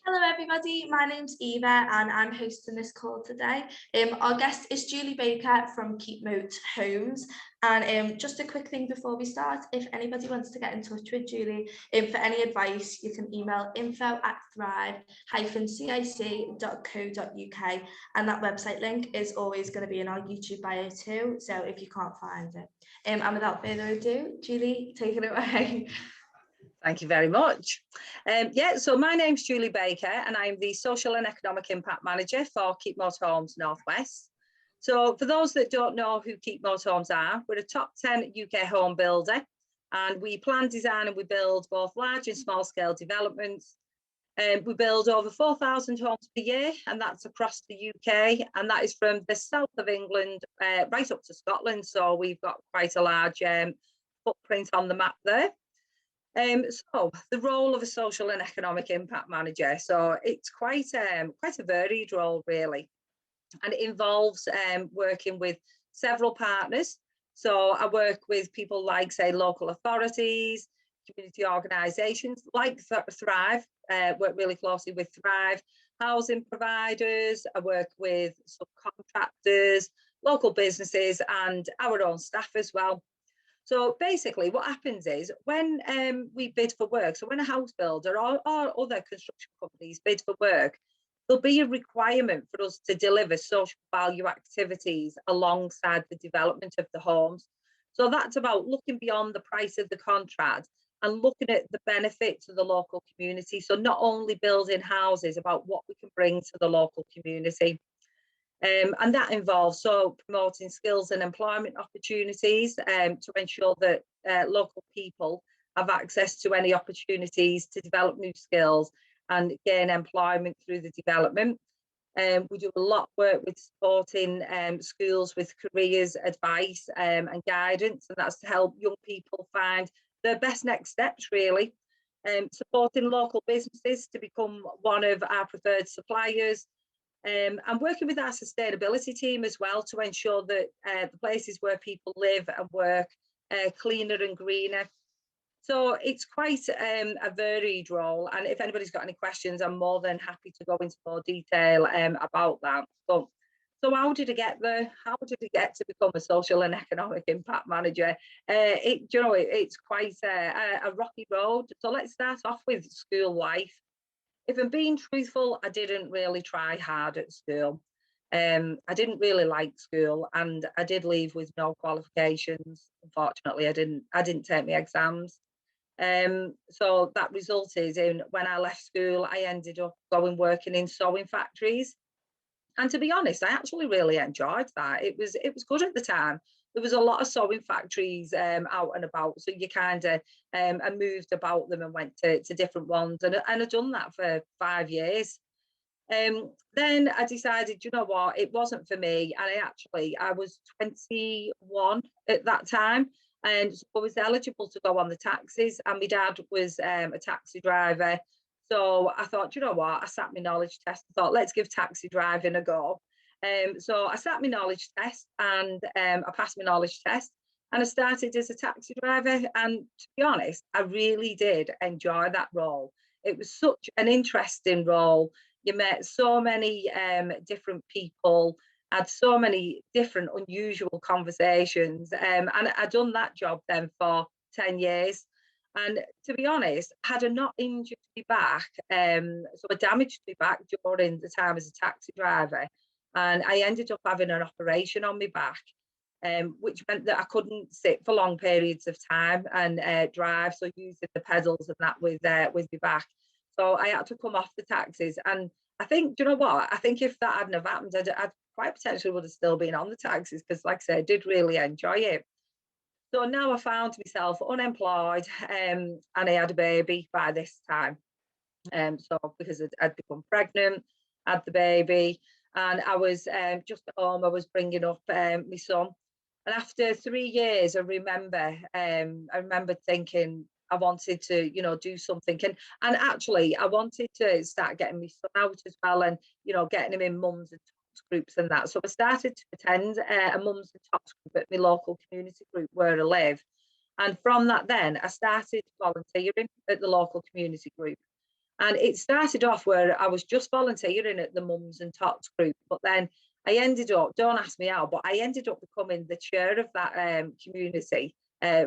Hello everybody, my name's Eva and I'm hosting this call today. Our guest is Julie Baker from Keepmoat Homes, and just a quick thing before we start, if anybody wants to get in touch with Julie for any advice, you can email info@thrive-cic.co.uk, and that website link is always going to be in our YouTube bio too, so if you can't find it. And without further ado, Julie, take it away. Thank you very much. So my name's Julie Baker and I'm the Social and Economic Impact Manager for Keepmoat Homes Northwest. So for those that don't know who Keepmoat Homes are, we're a top 10 UK home builder and we plan, design and we build both large and small scale developments. We build over 4,000 homes per year and that's across the UK, and that is from the south of England right up to Scotland. So we've got quite a large footprint on the map there. So the role of a social and economic impact manager, so it's quite a varied role really, and it involves working with several partners. So I work with people like, say, local authorities, community organisations like Thrive, work really closely with Thrive, housing providers. I work with subcontractors, local businesses and our own staff as well. So basically what happens is when we bid for work, so when a house builder or other construction companies bid for work, there'll be a requirement for us to deliver social value activities alongside the development of the homes. So that's about looking beyond the price of the contract and looking at the benefit to the local community. So not only building houses, about what we can bring to the local community. And that involves promoting skills and employment opportunities to ensure that local people have access to any opportunities to develop new skills and gain employment through the development. We do a lot of work with supporting schools with careers advice and guidance, and that's to help young people find their best next steps really. Supporting local businesses to become one of our preferred suppliers. I'm working with our sustainability team as well to ensure that the places where people live and work are cleaner and greener. So it's quite a varied role, and if anybody's got any questions, I'm more than happy to go into more detail about that. So how did I get there? How did I get to become a social and economic impact manager? It's quite a rocky road. So let's start off with school life. If I'm being truthful, I didn't really try hard at school. I didn't really like school, and I did leave with no qualifications. Unfortunately, I didn't take my exams. So that resulted in, when I left school, I ended up working in sewing factories. And to be honest, I actually really enjoyed that. It was good at the time. There was a lot of sewing factories out and about, so you kind of I moved about them and went to different ones, and I'd done that for 5 years. Then I decided, you know what, it wasn't for me, and I was 21 at that time, and so I was eligible to go on the taxis, and my dad was a taxi driver. So I thought, you know what, I sat my knowledge test. I thought, let's give taxi driving a go. So I sat my knowledge test and I passed my knowledge test, and I started as a taxi driver. And to be honest, I really did enjoy that role. It was such an interesting role. You met so many different people, had so many different unusual conversations. And I'd done that job then for 10 years. And to be honest, had I not injured my back, so I damaged my back during the time as a taxi driver, and I ended up having an operation on my back, which meant that I couldn't sit for long periods of time and drive, so using the pedals and that with my back. So I had to come off the taxis, and I think, do you know what? I think if that hadn't have happened, I'd quite potentially would have still been on the taxis, because, like I said, I did really enjoy it. So now I found myself unemployed, and I had a baby by this time. So because I'd become pregnant, had the baby, and I was just at home. I was bringing up my son, and after 3 years, I remember thinking I wanted to, do something, and actually I wanted to start getting my son out as well, and getting him in mums and groups and that. So I started to attend a mums and tots group at my local community group where I live. And from that then, I started volunteering at the local community group. And it started off where I was just volunteering at the Mums and Tots group, but then I ended up, don't ask me how, but I ended up becoming the chair of that community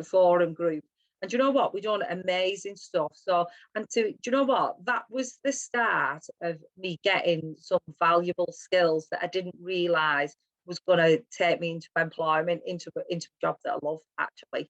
forum group. And do you know what? We done amazing stuff. So, and do you know what? That was the start of me getting some valuable skills that I didn't realise was going to take me into employment, into a job that I love, actually.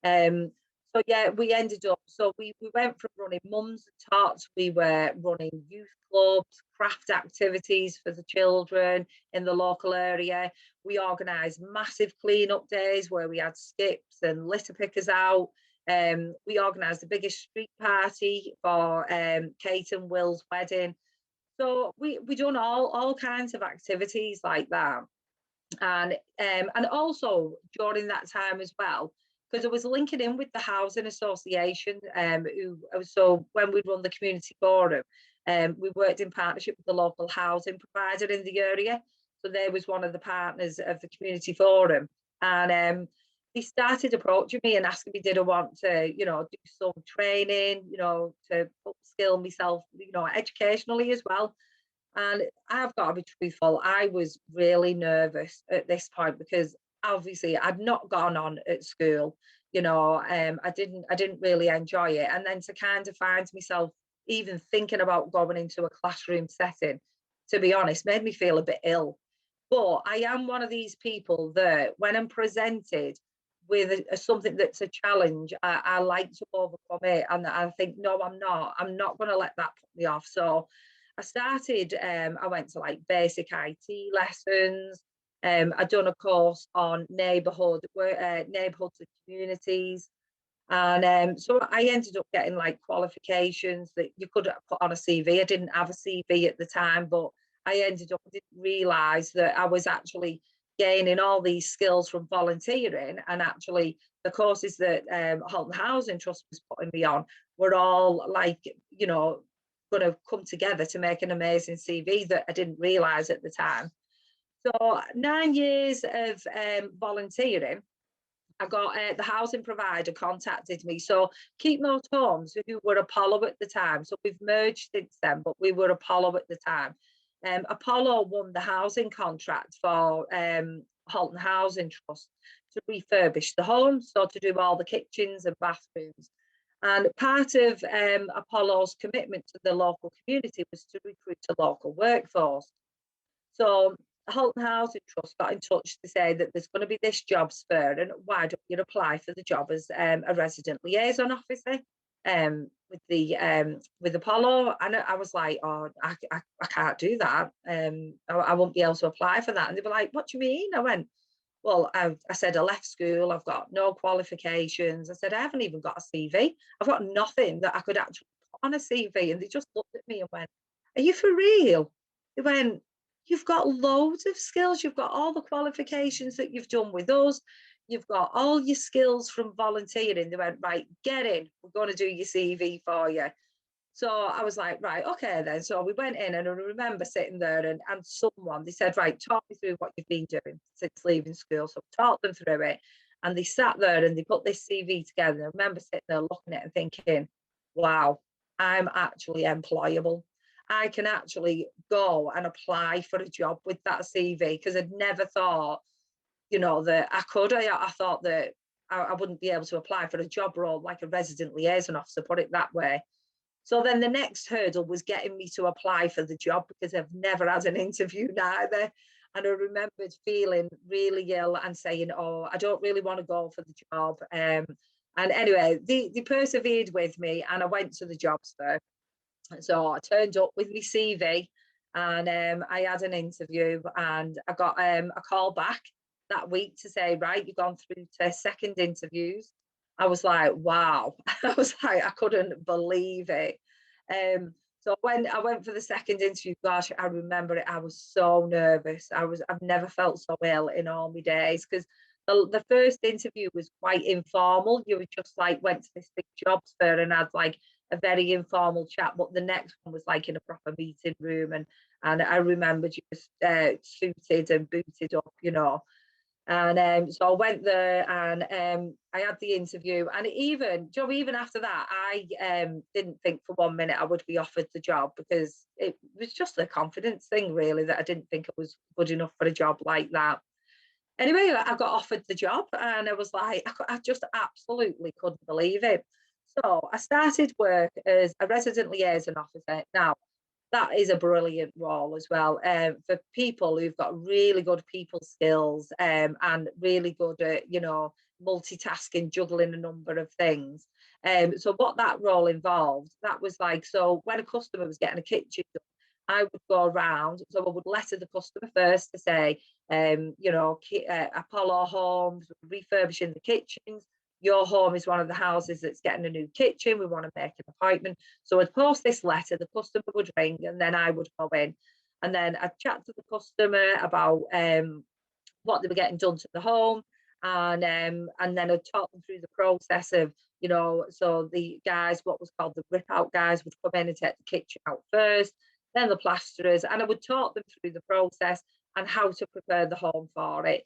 Um, so yeah, we ended up, so we went from running mums and tots, we were running youth clubs, craft activities for the children in the local area. We organised massive clean-up days where we had skips and litter pickers out. We organised the biggest street party for Kate and Will's wedding. So we done all kinds of activities like that. And also during that time as well, because I was linking in with the housing association, so when we run the community forum, we worked in partnership with the local housing provider in the area. So there was one of the partners of the community forum, and they started approaching me and asking me, did I want to, do some training, to upskill myself, educationally as well. And I've got to be truthful, I was really nervous at this point because obviously I'd not gone on at school, I didn't really enjoy it. And then to kind of find myself even thinking about going into a classroom setting, to be honest, made me feel a bit ill. But I am one of these people that when I'm presented with something that's a challenge, I like to overcome it. And I think, no, I'm not going to let that put me off. So I went to like basic IT lessons. I'd done a course on neighbourhoods and communities. And so I ended up getting like qualifications that you could put on a CV. I didn't have a CV at the time, but I didn't realise that I was actually gaining all these skills from volunteering. And actually the courses that Halton Housing Trust was putting me on were all like, going to come together to make an amazing CV that I didn't realise at the time. So 9 years of volunteering, I got the housing provider contacted me. So Keepmoat Homes, who were Apollo at the time, so we've merged since then, but we were Apollo at the time. Apollo won the housing contract for Halton Housing Trust to refurbish the homes, so to do all the kitchens and bathrooms. And part of Apollo's commitment to the local community was to recruit a local workforce. So Halton Housing Trust got in touch to say that there's going to be this jobs fair, and why don't you apply for the job as a resident liaison officer with Apollo? And I was like, oh, I can't do that. I won't be able to apply for that. And they were like, what do you mean? I went, well, I said, I left school, I've got no qualifications. I said, I haven't even got a CV. I've got nothing that I could actually put on a CV. And they just looked at me and went, are you for real? They went, you've got loads of skills. You've got all the qualifications that you've done with us. You've got all your skills from volunteering. They went, right, get in. We're going to do your CV for you. So I was like, right, okay then. So we went in, and I remember sitting there and they said, right, talk me through what you've been doing since leaving school. So I talked them through it, and they sat there and they put this CV together. And I remember sitting there looking at it and thinking, wow, I'm actually employable. I can actually go and apply for a job with that CV, because I'd never thought, that I could. I thought that I wouldn't be able to apply for a job role like a resident liaison officer, put it that way. So then the next hurdle was getting me to apply for the job, because I've never had an interview neither. And I remembered feeling really ill and saying, oh, I don't really want to go for the job. And anyway, they persevered with me, and I went to the jobs fair. So I turned up with my CV, and I had an interview, and I got a call back that week to say, right, you've gone through to second interviews. I was like, wow. I was like, I couldn't believe it. So when I went for the second interview, gosh, I remember it. I was so nervous. I've never felt so ill in all my days, because the first interview was quite informal. You were just like went to this big jobs fair and had like a very informal chat. But the next one was like in a proper meeting room, and I remembered you just suited and booted up, And so I went there, and I had the interview, and even after that, I didn't think for 1 minute I would be offered the job, because it was just a confidence thing, really, that I didn't think I was good enough for a job like that. Anyway, I got offered the job, and I was like, I just absolutely couldn't believe it. So I started work as a resident liaison officer. Now, that is a brilliant role as well, for people who've got really good people skills, and really good at, multitasking, juggling a number of things. So what that role involved, that was like, so when a customer was getting a kitchen done, I would go around, so I would letter the customer first to say, Apollo Homes, refurbishing the kitchens. Your home is one of the houses that's getting a new kitchen. We want to make an appointment. So I'd post this letter, the customer would ring, and then I would go in. And then I'd chat to the customer about what they were getting done to the home. And then I'd talk them through the process of, so the guys, what was called the rip out guys, would come in and take the kitchen out first, then the plasterers, and I would talk them through the process and how to prepare the home for it.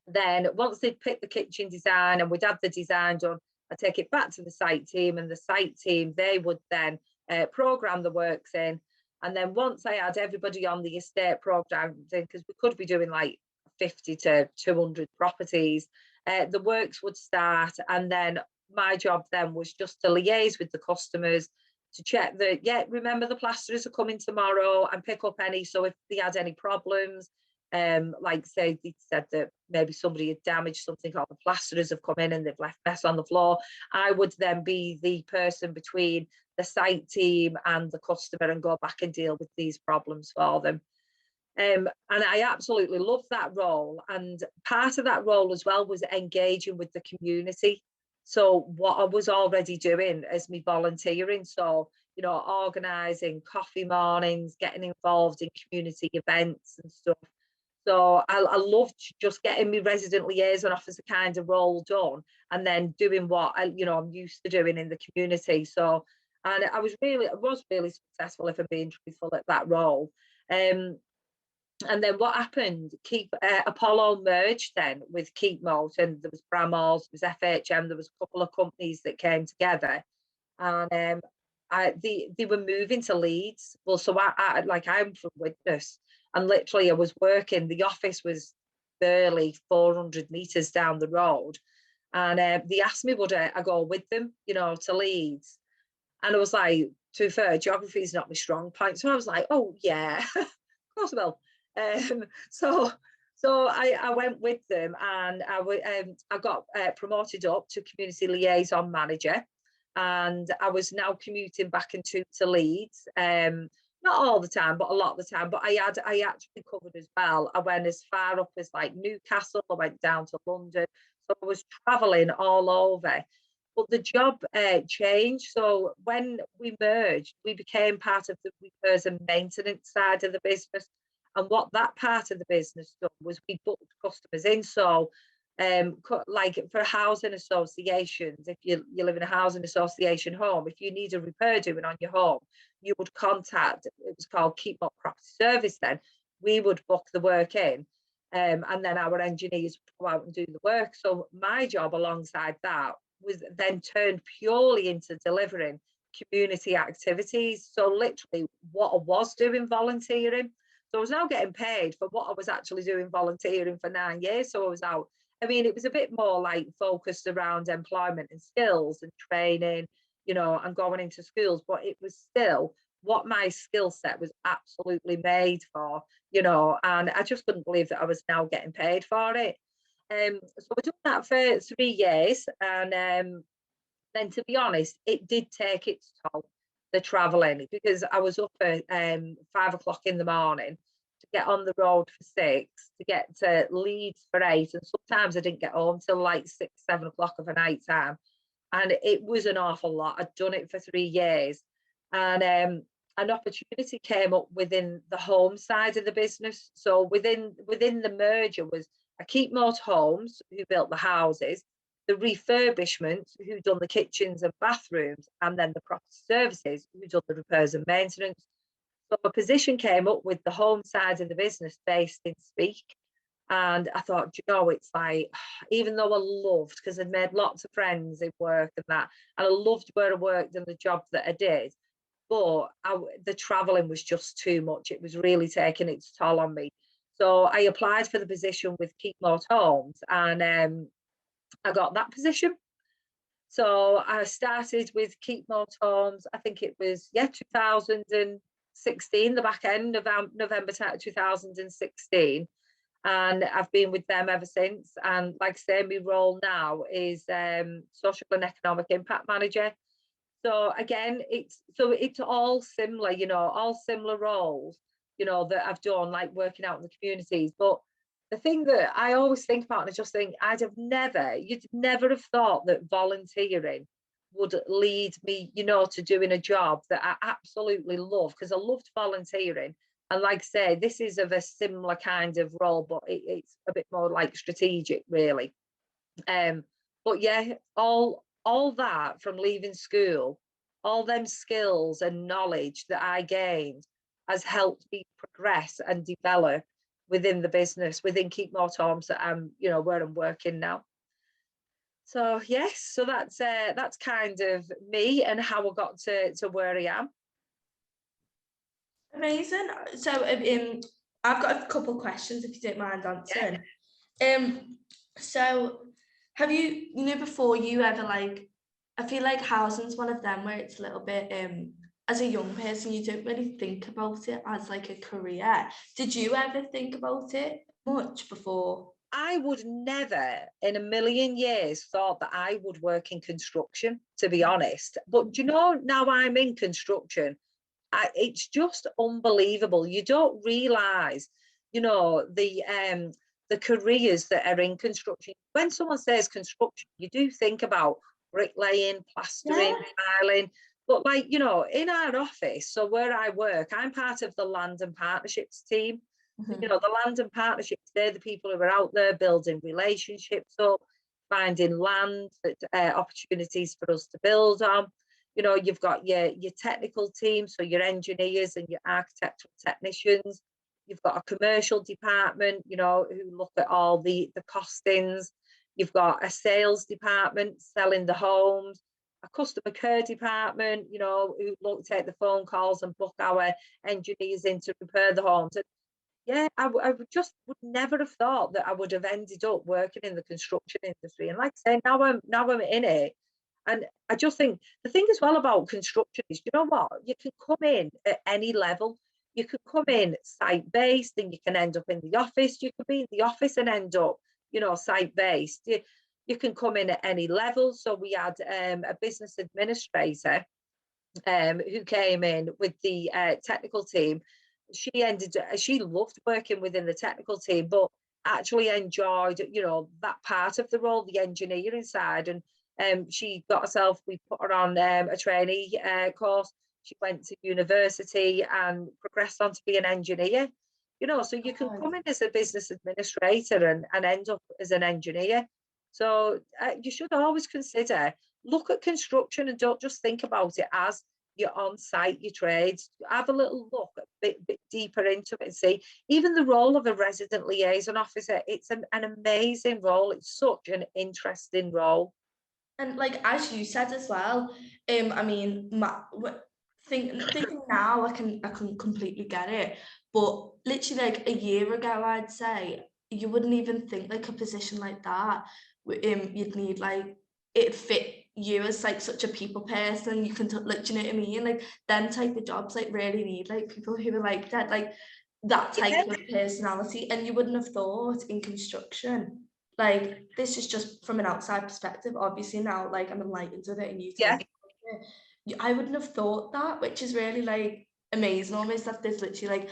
Then once they'd picked the kitchen design and we'd had the design done, I'd take it back to the site team, and the site team, they would then program the works in. And then once I had everybody on the estate programmed in, because we could be doing like 50 to 200 properties, the works would start. And then my job then was just to liaise with the customers to check that, yeah, remember the plasterers are coming tomorrow, and pick up any, so if they had any problems, like say they said that maybe somebody had damaged something, or the plasterers have come in and they've left mess on the floor, I would then be the person between the site team and the customer and go back and deal with these problems for them. And I absolutely loved that role. And part of that role as well was engaging with the community. So what I was already doing as me volunteering, so organising coffee mornings, getting involved in community events and stuff. So I loved just getting my resident liaison officer kind of role done, and then doing what I'm used to doing in the community. So, and I was really successful, if I'm being truthful, at that role. And then what happened? Apollo merged then with Keepmoat, and there was Bramall's, there was FHM, there was a couple of companies that came together, and they were moving to Leeds. Well, so I'm from Widnes, and literally I was working. The office was barely 400 meters down the road, and they asked me would I go with them, to Leeds, and I was like, to be fair, geography is not my strong point, so I was like, oh yeah, of course I will. So I went with them, and I got promoted up to community liaison manager, and I was now commuting back into to Leeds. Not all the time, but a lot of the time. But I actually covered as well. I went as far up as like Newcastle. I went down to London. So I was traveling all over. But the job changed. So when we merged, we became part of the repairs and maintenance side of the business. And what that part of the business done was we booked customers in. So like for housing associations, if you live in a housing association home, if you need a repair doing on your home, you would contact, it was called Keepmoat Property Service then. We would book the work in, and then our engineers would go out and do the work. So my job alongside that was then turned purely into delivering community activities. So literally what I was doing volunteering. So I was now getting paid for what I was actually doing volunteering for 9 years. So I was out. I mean, it was a bit more like focused around employment and skills and training, and going into schools, but it was still what my skill set was absolutely made for, and I just couldn't believe that I was now getting paid for it. So I did that for 3 years, and then to be honest, it did take its toll, the travelling, because I was up at 5 o'clock in the morning to get on the road for 6, to get to Leeds for 8, and sometimes I didn't get home till like 6, 7 o'clock of a night time. And it was an awful lot. I'd done it for 3 years, and an opportunity came up within the home side of the business. So within the merger was a Keepmoat Homes, who built the houses, the refurbishment, who done the kitchens and bathrooms, and then the property services, who done the repairs and maintenance. So a position came up with the home side of the business based in Speke. And I thought, you know, it's like, even though I loved, because I'd made lots of friends in work and that, and I loved where I worked and the job that I did, but the traveling was just too much. It was really taking its toll on me. So I applied for the position with Keepmoat Homes, and I got that position. So I started with Keepmoat Homes. I think it was 2016, the back end of November 2016, and I've been with them ever since. And like I say, my role now is social and economic impact manager. So again, it's all similar, you know, all similar roles, you know, that I've done, like working out in the communities. But the thing that I always think about, and I just think you'd never have thought that volunteering would lead me, you know, to doing a job that I absolutely love, because I loved volunteering. And like I say, this is of a similar kind of role, but it's a bit more like strategic, really. But yeah, all that from leaving school, all them skills and knowledge that I gained has helped me progress and develop within the business, within Keepmoat Homes, that I'm, you know, where I'm working now. So yes, so that's kind of me and how I got to where I am. Amazing. So I've got a couple questions if you don't mind answering. So have you, you know, before you ever like, I feel like housing's one of them where it's a little bit as a young person you don't really think about it as like a career. Did you ever think about it much before? I would never in a million years thought that I would work in construction, to be honest. But you know, now I'm in construction, it's just unbelievable. You don't realise, you know, the careers that are in construction. When someone says construction, you do think about bricklaying, plastering, Yeah. tiling. But like, you know, in our office, so where I work, I'm part of the land and partnerships team. So, you know, the land and partnerships, they're the people who are out there building relationships up, finding land, opportunities for us to build on. You know, you've got your technical team, so your engineers and your architectural technicians. You've got a commercial department, you know, who look at all the costings. You've got a sales department selling the homes, a customer care department, you know, who look take the phone calls and book our engineers in to repair the homes. And yeah, I would never have thought that I would have ended up working in the construction industry. And like I say, now I'm in it. And I just think the thing as well about construction is, you know what, you can come in at any level. You could come in site based and you can end up in the office. You could be in the office and end up, you know, site based. You can come in at any level. So we had a business administrator who came in with the technical team. She loved working within the technical team, but actually enjoyed, you know, that part of the role, the engineering side. And she got herself, we put her on a trainee course. She went to university and progressed on to be an engineer. You know, so you can come in as a business administrator and end up as an engineer. So you should always consider, look at construction and don't just think about it as your on-site, your trades. Have a little look a bit deeper into it and see. Even the role of a resident liaison officer, it's an amazing role. It's such an interesting role. And like as you said as well, I mean, thinking now, I can completely get it. But literally, like a year ago, I'd say you wouldn't even think like a position like that. You'd need like it fit you as like such a people person. You can like, do you know what I mean? Like them type of jobs like really need like people who are like that, that type Yeah, of personality. And you wouldn't have thought in construction. Like this is just from an outside perspective. Obviously now, like I'm enlightened with it, and you told yeah. me I wouldn't have thought that, which is really like amazing. Almost that there's literally like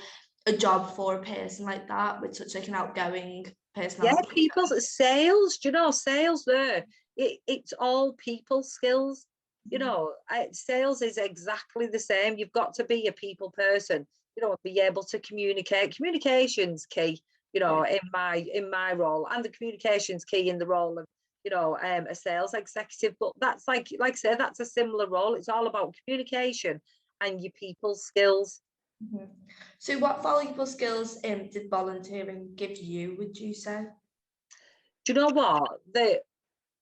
a job for a person like that with such like an outgoing Yeah, personality. people's sales, do you know, sales there, it's all people skills. You know, sales is exactly the same. You've got to be a people person, you know, be able to communicate. Communication's key, you know, in my role, and the communication's key in the role of, you know, a sales executive. But that's like I say, that's a similar role. It's all about communication and your people skills. Mhm. So what valuable skills did volunteering give you, would you say? Do you know what? The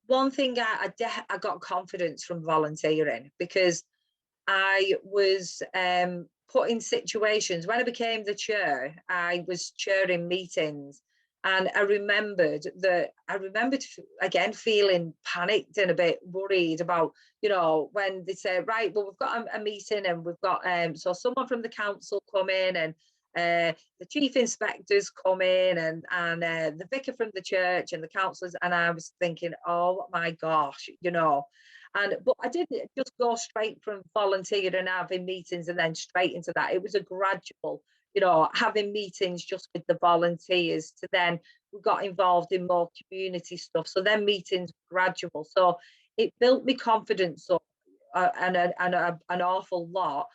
one thing I got confidence from volunteering, because I was put in situations when I became the chair. I was chairing meetings, and I remembered again feeling panicked and a bit worried about, when they say, right, well, we've got a meeting and we've got so someone from the council come in, and the chief inspectors come in, and the vicar from the church and the councillors, and I was thinking, oh my gosh, but I didn't just go straight from volunteering and having meetings and then straight into that. It was a gradual, having meetings just with the volunteers, to then we got involved in more community stuff. So then meetings gradual. So it built me confidence up, an awful lot,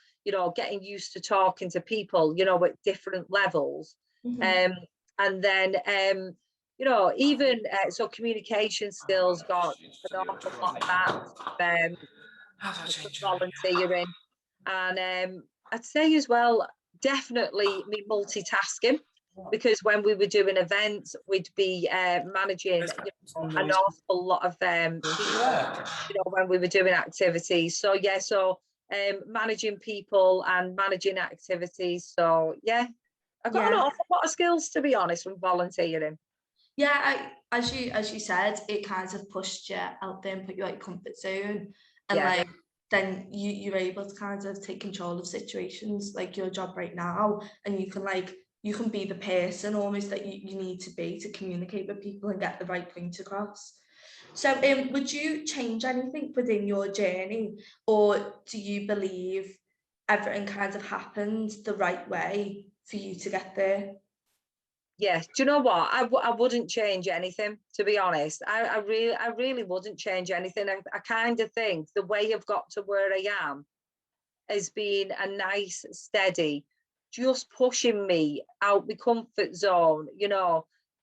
getting used to talking to people, at different levels. Mhm. Um, and then, even so communication skills, got an awful lot of that, from volunteering. And I'd say as well, definitely me multitasking, because when we were doing events, we'd be managing, an awful lot of people, when we were doing activities. So yeah, so managing people and managing activities. So yeah, I got an Yeah. awful lot of skills, to be honest, from volunteering. Yeah, as you said, it kind of pushed you out there and put you out your comfort zone, and Yeah, like then you're able to kind of take control of situations like your job right now, and you can be the person almost that you need to be to communicate with people and get the right point across. So would you change anything within your journey, or do you believe everything kind of happened the right way for you to get there? yeah. Do you know what? I wouldn't change anything, to be honest. I really wouldn't change anything. I kind of think the way I've got to where I am has been a nice, steady, just pushing me out my comfort zone,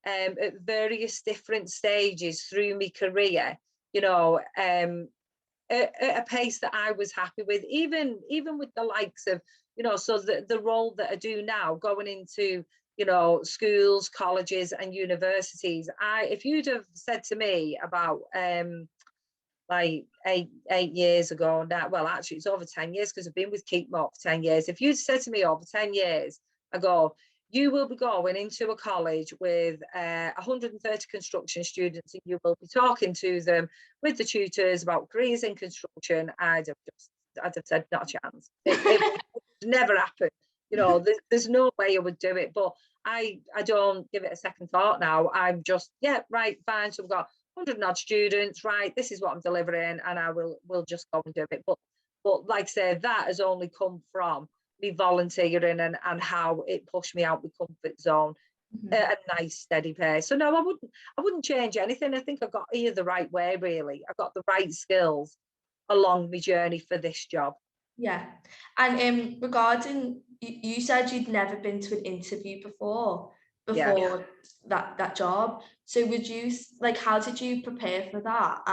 at various different stages through my career, at a pace that I was happy with, even with the likes of, so the role that I do now, going into, schools, colleges and universities. If you'd have said to me about like 8 years ago now, well, actually it's over 10 years, because I've been with Keepmoat for 10 years. If you'd said to me over 10 years ago, you will be going into a college with 130 construction students, and you will be talking to them with the tutors about careers in construction, I'd have said not a chance. It would never happen. There's no way I would do it. But I don't give it a second thought now. I'm just, yeah, right, fine. So we've got 100 odd students, right? This is what I'm delivering, and will just go and do it. But like I said, that has only come from me volunteering, and how it pushed me out my comfort zone Mhm. at a nice steady pace. So no, I wouldn't change anything. I think I got here the right way, really. I got the right skills along my journey for this job. Yeah. And regarding you said you'd never been to an interview before Yeah. before that job. So would you like how did you prepare for that?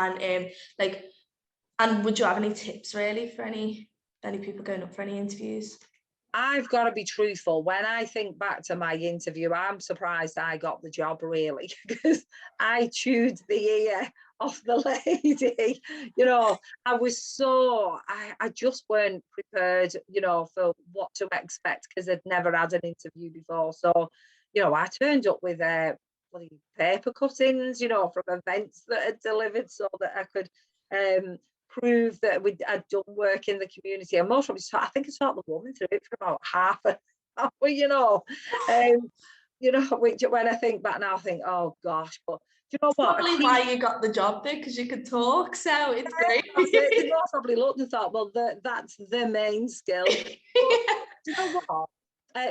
And would you have any tips really for any people going up for any interviews? I've got to be truthful. When I think back to my interview, I'm surprised I got the job, really, because I chewed the ear off the lady. I just weren't prepared, for what to expect, because I'd never had an interview before. So, I turned up with bloody paper cuttings, from events that I'd delivered, so that I could um, prove that I'd done work in the community. And most probably, I think I taught the woman through it for about half an hour, which when I think back now, I think, oh gosh, but do you know what? Probably why you got the job there, because you could talk, so it's great. They most probably looked and thought, well, that's the main skill. But do you know what?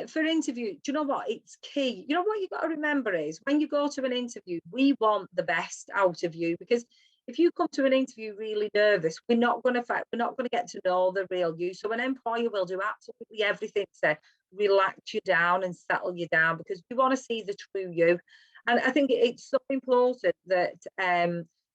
For interview, do you know what? It's key. You know what you've got to remember is, when you go to an interview, we want the best out of you, because if you come to an interview really nervous, we're not going to get to know the real you. So an employer will do absolutely everything to relax you down and settle you down, because we want to see the true you. And I think it's so important that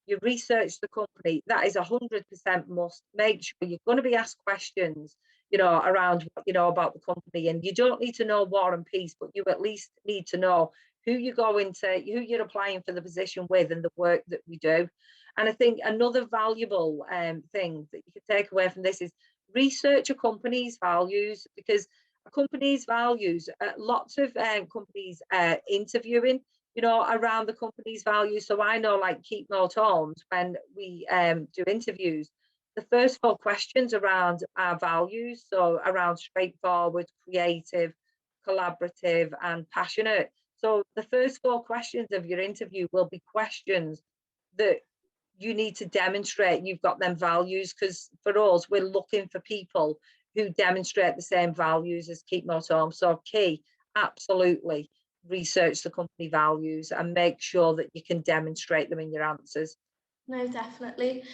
you research the company. That is 100% must. Make sure you're going to be asked questions, around what you know about the company. And you don't need to know War and Peace, but you at least need to know who who you're applying for the position with, and the work that we do. And I think another valuable thing that you can take away from this is research a company's values, because a company's values, lots of companies interviewing, around the company's values. So I know, like Keepmoat Homes, when we do interviews, the first 4 questions around our values, so around straightforward, creative, collaborative, and passionate. So the first 4 questions of your interview will be questions that you need to demonstrate you've got them values, because for us, we're looking for people who demonstrate the same values as Keepmoat Homes. So key, absolutely research the company values and make sure that you can demonstrate them in your answers. No, definitely.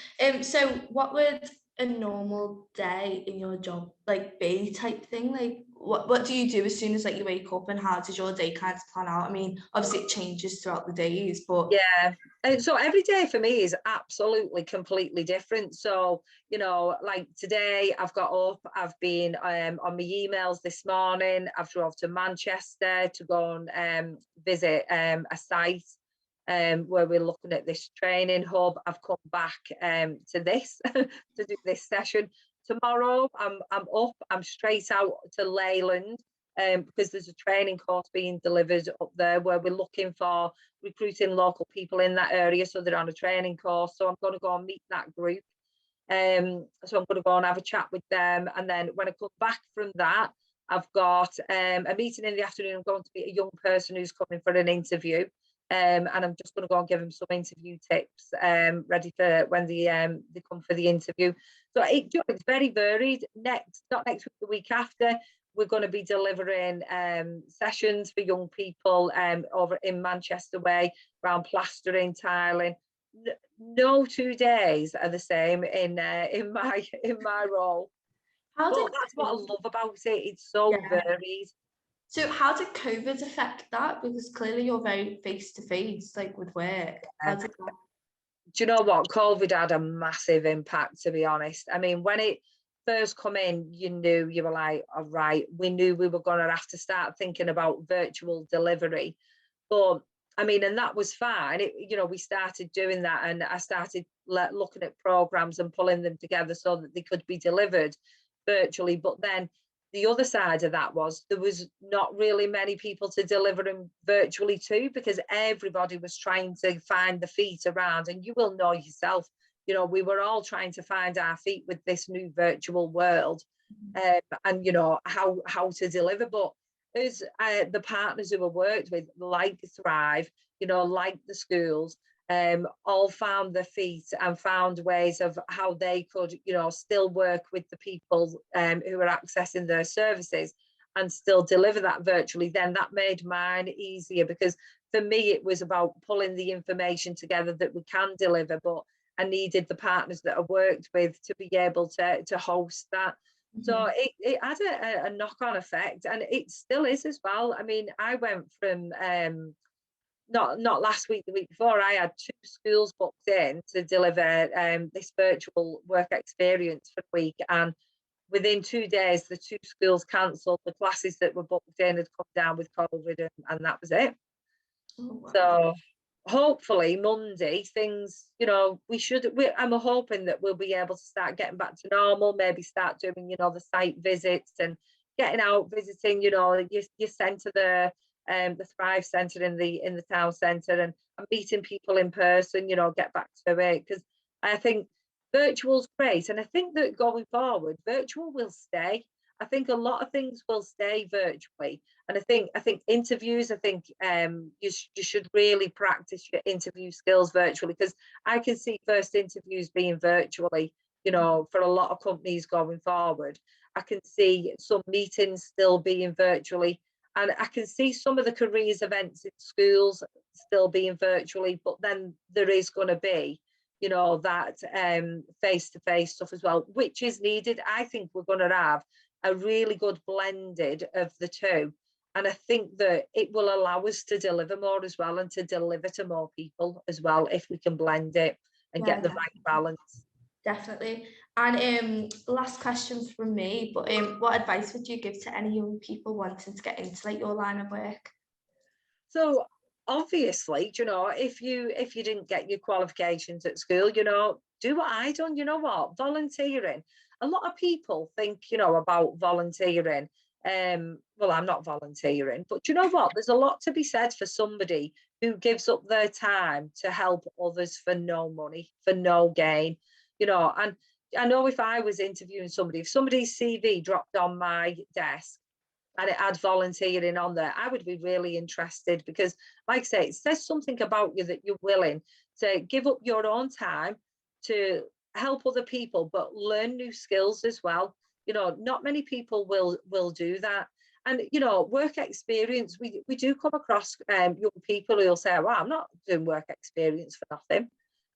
So what would a normal day in your job like be, type thing? Like what do you do as soon as like you wake up, and how does your day kind of plan out? I mean, obviously it changes throughout the days, but Yeah, and so every day for me is absolutely completely different. So, like today I've got up, I've been on my emails this morning, I've drove to Manchester to go and visit a site where we're looking at this training hub. I've come back to this to do this session. Tomorrow I'm up, I'm straight out to Leyland because there's a training course being delivered up there where we're looking for recruiting local people in that area. So they're on a training course. So I'm going to go and meet that group. So I'm going to go and have a chat with them. And then when I come back from that, I've got a meeting in the afternoon. I'm going to meet a young person who's coming for an interview. And I'm just going to go and give them some interview tips ready for when they come for the interview. So it's very varied. Not next week, the week after, we're going to be delivering sessions for young people over in Manchester way, around plastering, tiling. No 2 days are the same in my role. how did But that's what I love about it. It's so varied. So how did COVID affect that? Because clearly you're very face to face, like with work. How did that? Do you know what? COVID had a massive impact, to be honest. I mean, when it first come in, you were like, all right, we knew we were going to have to start thinking about virtual delivery. But I mean, and that was fine. We started doing that, and I started looking at programs and pulling them together so that they could be delivered virtually. But then the other side of that was there was not really many people to deliver them virtually to, because everybody was trying to find the feet around. And you will know yourself, we were all trying to find our feet with this new virtual world, and how to deliver. But as the partners who were worked with, like Thrive, like the schools, all found their feet and found ways of how they could, still work with the people who are accessing their services and still deliver that virtually. Then that made mine easier, because for me it was about pulling the information together that we can deliver, but I needed the partners that I worked with to be able to host that. So it had a knock-on effect, and it still is as well. I mean, I went from not last week, the week before, I had 2 schools booked in to deliver this virtual work experience for the week, and within 2 days the 2 schools cancelled. The classes that were booked in had come down with COVID, and that was it. Oh, wow. So hopefully Monday things, I'm hoping that we'll be able to start getting back to normal, maybe start doing, the site visits and getting out visiting, your centre there, the Thrive Centre in the town centre, and meeting people in person, get back to it, because I think virtual's great, and I think that going forward virtual will stay. I think a lot of things will stay virtually, and I think interviews, you should really practice your interview skills virtually, because I can see first interviews being virtually, for a lot of companies going forward. I can see some meetings still being virtually, and I can see some of the careers events in schools still being virtually, but then there is going to be, that face-to-face stuff as well, which is needed. I think we're going to have a really good blended of the two, and I think that it will allow us to deliver more as well, and to deliver to more people as well, if we can blend it and get the right balance. Definitely. And last question from me, but what advice would you give to any young people wanting to get into like your line of work? So obviously, if you didn't get your qualifications at school, do what I done. You know what? Volunteering. A lot of people think, about volunteering. Well, I'm not volunteering, but you know what? There's a lot to be said for somebody who gives up their time to help others for no money, for no gain. And I know if I was interviewing somebody, if somebody's CV dropped on my desk and it had volunteering on there, I would be really interested because, like I say, it says something about you that you're willing to give up your own time to help other people, but learn new skills as well. Not many people will do that. And work experience, we do come across young people who'll say, "Well, I'm not doing work experience for nothing."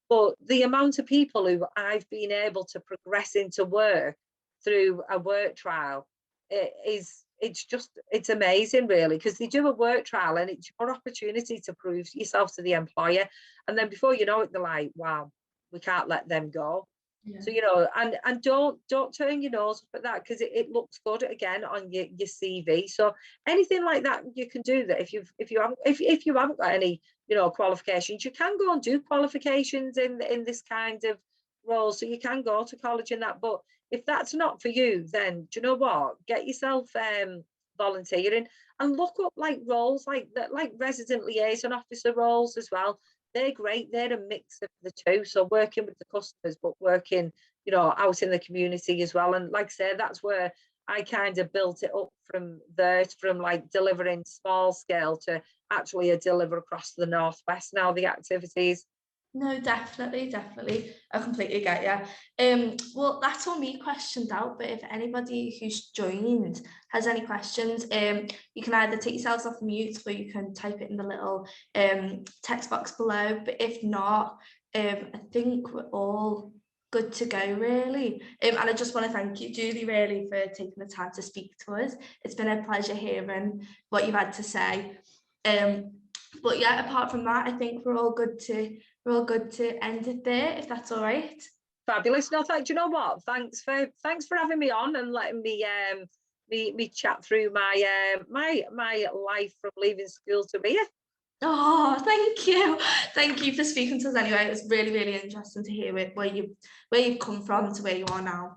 But the amount of people who I've been able to progress into work through a work trial, it's amazing really, because they do a work trial and it's your opportunity to prove yourself to the employer, and then before you know it they're like, wow, we can't let them go. Yeah. So and don't turn your nose up at that, because it looks good again on your CV. So anything like that you can do that. If you haven't got any qualifications, you can go and do qualifications in this kind of role, so you can go to college and that. But if that's not for you, then do you know what, get yourself volunteering, and look up like roles like that, like resident liaison officer roles as well. They're great. They're a mix of the two, so working with the customers but working out in the community as well. And like I say, that's where I kind of built it up from there, from like delivering small scale to actually a deliver across the northwest now, the activities. No, definitely, definitely. I completely get you. Well, that's all me questioned out, but if anybody who's joined has any questions, you can either take yourselves off mute or you can type it in the little text box below. But if not, I think we're all good to go, really. And I just want to thank you, Julie, really, for taking the time to speak to us. It's been a pleasure hearing what you've had to say. But yeah, apart from that, I think we're all good to end it there, if that's all right. Fabulous. No, do you know what? Thanks for having me on and letting me chat through my life from leaving school to here. Oh, thank you. Thank you for speaking to us anyway. It was really, really interesting to hear where you've come from to where you are now.